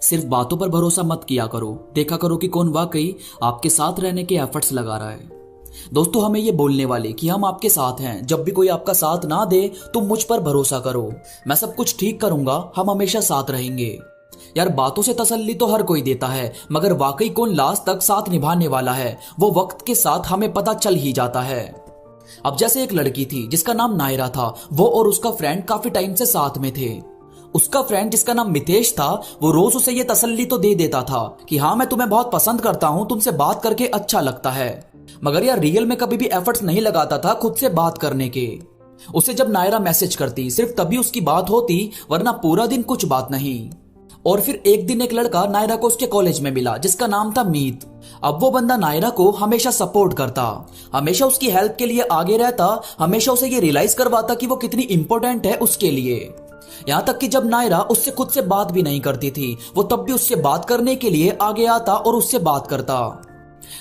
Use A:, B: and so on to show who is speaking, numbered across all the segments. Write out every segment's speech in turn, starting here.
A: सिर्फ बातों पर भरोसा मत किया करो, देखा करो कि कौन वाकई आपके साथ रहने के एफर्ट्स लगा रहा है। दोस्तों, हमें ये बोलने वाले कि हम आपके साथ हैं, जब भी कोई आपका साथ ना दे तो मुझ पर भरोसा करो, मैं सब कुछ ठीक करूंगा, हम हमेशा साथ रहेंगे। यार, बातों से तसल्ली तो हर कोई देता है, मगर वाकई कौन लास्ट तक साथ निभाने वाला है वो वक्त के साथ हमें पता चल ही जाता है। अब जैसे एक लड़की थी जिसका नाम नायरा था, वो और उसका फ्रेंड काफी टाइम से साथ में थे। उसका फ्रेंड जिसका नाम मितेश था, वो रोज उसे ये तसल्ली तो दे देता था कि हाँ, मैं तुम्हें बहुत पसंद करता हूं, तुमसे बात करके अच्छा लगता है, मगर यार रियल में कभी भी एफर्ट्स नहीं लगाता था खुद से बात करने के। उसे जब नायरा मैसेज करती सिर्फ तभी उसकी बात होती, वरना पूरा दिन कुछ बात नहीं। और फिर एक दिन एक लड़का नायरा को उसके कॉलेज में मिला जिसका नाम था मीत। अब वो बंदा नायरा को हमेशा सपोर्ट करता, हमेशा उसकी हेल्प के लिए आगे रहता, हमेशा उसे ये रियलाइज करवाता कि वो कितनी इंपॉर्टेंट है उसके लिए। यहाँ तक कि जब नायरा उससे खुद से बात भी नहीं करती थी, वो तब भी उससे बात करने के लिए आगे आता और उससे बात करता।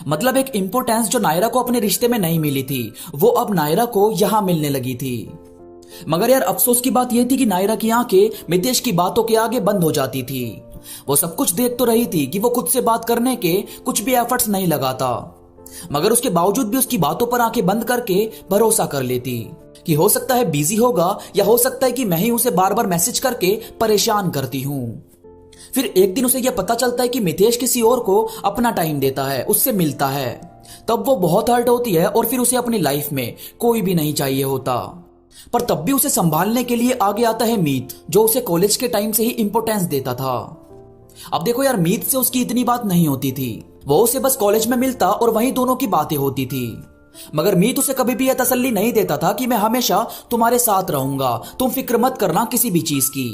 A: मतलब एक इंपॉर्टेंस जो नायरा को अपने रिश्ते में नहीं मिली थी, वो अब नायरा को यहां मिलने लगी थी। मगर यार, अफसोस की बात यह थी कि नायरा की आंखें मितेश की बातों के आगे बंद हो जाती थी। वो सब कुछ देख तो रही थी कि वो खुद से बात करने के कुछ भी एफर्ट्स नहीं लगाता, मगर उसके बावजूद भी उसकी बातों पर आंखें बंद करके भरोसा कर लेती कि हो सकता है बिजी होगा, या हो सकता है कि मैं ही उसे बार बार मैसेज करके परेशान करती हूं। फिर एक दिन उसे यह पता चलता है कि मितेश किसी और को अपना टाइम देता है, उससे मिलता है। तब वो बहुत हर्ट होती है और फिर उसे अपनी लाइफ में कोई भी नहीं चाहिए होता। पर तब भी उसे संभालने के लिए आगे आता है मीत, जो उसे कॉलेज के टाइम से ही इंपॉर्टेंस देता था। अब देखो यार, मीत से उसकी इतनी बात नहीं होती थी, वो उसे बस कॉलेज में मिलता और वहीं दोनों की बातें होती थी। मगर मीत उसे कभी भी यह तसल्ली नहीं देता था कि मैं हमेशा तुम्हारे साथ रहूंगा, तुम फिक्र मत करना किसी भी चीज की।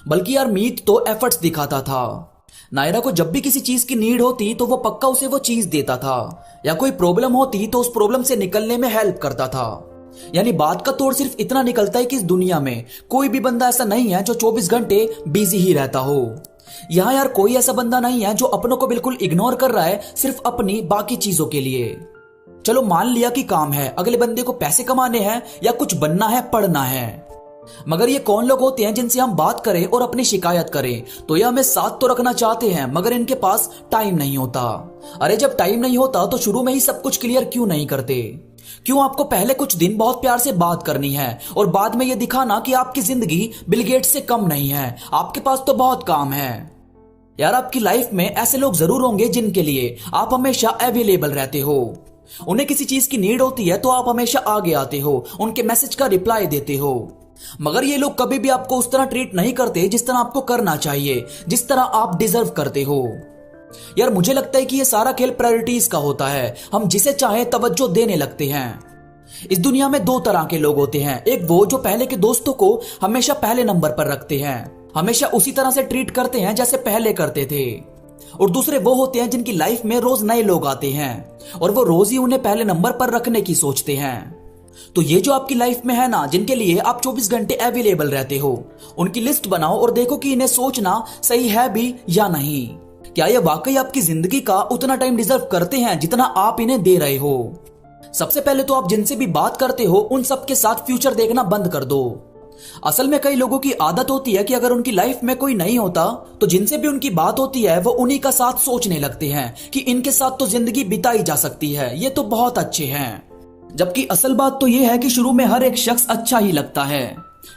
A: बल्कि यार, मीत तो एफर्ट्स दिखाता था। नायरा को जब भी किसी चीज की नीड होती तो वो पक्का उसे वो चीज देता था, या कोई प्रॉब्लम होती तो उस प्रॉब्लम से निकलने में हेल्प करता था। यानी बात का तोड़ सिर्फ इतना निकलता है कि इस दुनिया में कोई भी बंदा ऐसा नहीं है जो 24 घंटे बिजी ही रहता हो। यहाँ यार कोई ऐसा बंदा नहीं है जो अपनों को बिल्कुल इग्नोर कर रहा है सिर्फ अपनी बाकी चीजों के लिए। चलो मान लिया कि काम है, अगले बंदे को पैसे कमाने हैं या कुछ बनना है, पढ़ना है, मगर ये कौन लोग होते हैं जिनसे हम बात करें और अपनी शिकायत करें तो ये हमें साथ तो रखना चाहते हैं, मगर इनके पास टाइम नहीं होता। अरे जब टाइम नहीं होता तो शुरू में ही सब कुछ क्लियर क्यों नहीं करते? क्यों आपको पहले कुछ दिन बहुत प्यार से बात करनी है और बाद में ये दिखाना कि आपकी जिंदगी बिल गेट्स से कम नहीं है, आपके पास तो बहुत काम है। यार, आपकी लाइफ में ऐसे लोग जरूर होंगे जिनके लिए आप हमेशा अवेलेबल रहते हो। उन्हें किसी चीज की नीड होती है तो आप हमेशा आगे आते हो, उनके मैसेज का रिप्लाई देते हो। मगर ये लोग कभी भी आपको उस तरह ट्रीट नहीं करते जिस तरह आपको करना चाहिए, जिस तरह आप डिजर्व करते हो। यार, मुझे लगता है कि ये सारा खेल प्रायोरिटीज का होता है, हम जिसे चाहे तवज्जो देने लगते हैं। इस दुनिया में दो तरह के लोग होते हैं, एक वो जो पहले के दोस्तों को हमेशा पहले नंबर पर रखते हैं, हमेशा उसी तरह से ट्रीट करते हैं जैसे पहले करते थे, और दूसरे वो होते हैं जिनकी लाइफ में रोज नए लोग आते हैं और वो रोज ही उन्हें पहले नंबर पर रखने की सोचते हैं। तो ये जो आपकी लाइफ में है ना, जिनके लिए आप 24 घंटे अवेलेबल रहते हो, उनकी लिस्ट बनाओ और देखो कि इन्हें सोचना सही है भी या नहीं। क्या ये वाकई आपकी जिंदगी का उतना टाइम डिजर्व करते हैं जितना आप इन्हें दे रहे हो? सबसे पहले तो आप जिनसे भी बात करते हो उन सब के साथ फ्यूचर देखना बंद कर दो। असल में कई लोगों की आदत होती है कि अगर उनकी लाइफ में कोई नहीं होता तो जिनसे भी उनकी बात होती है वो उन्हीं का साथ सोचने लगते हैं कि इनके साथ तो जिंदगी बिताई जा सकती है, ये तो बहुत अच्छे हैं। जबकि असल बात तो यह है कि शुरू में हर एक शख्स अच्छा ही लगता है,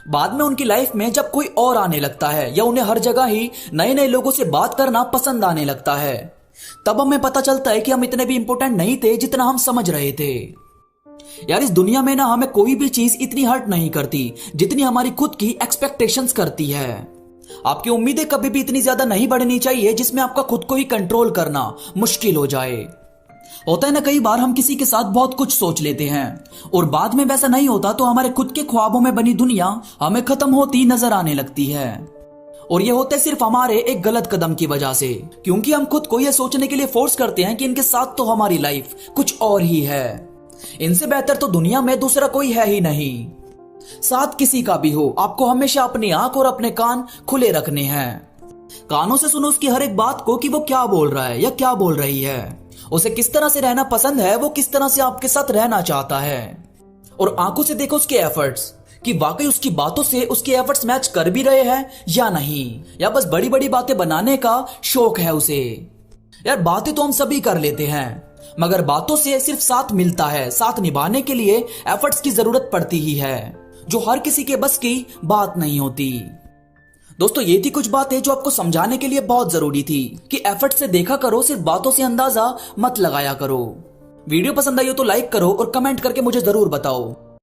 A: बाद में उनकी लाइफ में जब कोई और आने लगता है या उन्हें हर जगह ही नए नए लोगों से बात करना पसंद आने लगता है, तब हमें पता चलता है कि हम इतने भी इंपॉर्टेंट नहीं थे जितना हम समझ रहे थे। यार, इस दुनिया में ना हमें कोई भी चीज इतनी हर्ट नहीं करती जितनी हमारी खुद की एक्सपेक्टेशंस करती है। आपकी उम्मीदें कभी भी इतनी ज्यादा नहीं बढ़नी चाहिए जिसमें आपका खुद को ही कंट्रोल करना मुश्किल हो जाए। होता है ना, कई बार हम किसी के साथ बहुत कुछ सोच लेते हैं और बाद में वैसा नहीं होता तो हमारे खुद के ख्वाबों में बनी दुनिया हमें खत्म होती नजर आने लगती है। और ये होता है सिर्फ हमारे एक गलत कदम की वजह से, क्योंकि हम खुद को यह सोचने के लिए फोर्स करते हैं कि इनके साथ तो हमारी लाइफ कुछ और ही है, इनसे बेहतर तो दुनिया में दूसरा कोई है ही नहीं। साथ किसी का भी हो, आपको हमेशा अपनी आंख और अपने कान खुले रखने हैं। कानों से सुनो उसकी हर एक बात को कि वो क्या बोल रहा है या क्या बोल रही है, उसे किस तरह से रहना पसंद है, वो किस तरह से आपके साथ रहना चाहता है। और आंखों से देखो उसके एफर्ट्स, कि वाकई उसकी बातों से उसके एफर्ट्स मैच कर भी रहे हैं या नहीं, या बस बड़ी बड़ी बातें बनाने का शौक है उसे। यार बातें तो हम सभी कर लेते हैं, मगर बातों से सिर्फ साथ मिलता है, साथ निभाने के लिए एफर्ट्स की जरूरत पड़ती ही है, जो हर किसी के बस की बात नहीं होती। दोस्तों ये थी कुछ बातें जो आपको समझाने के लिए बहुत जरूरी थी कि एफर्ट से देखा करो, सिर्फ बातों से अंदाजा मत लगाया करो। वीडियो पसंद आई हो तो लाइक करो और कमेंट करके मुझे जरूर बताओ।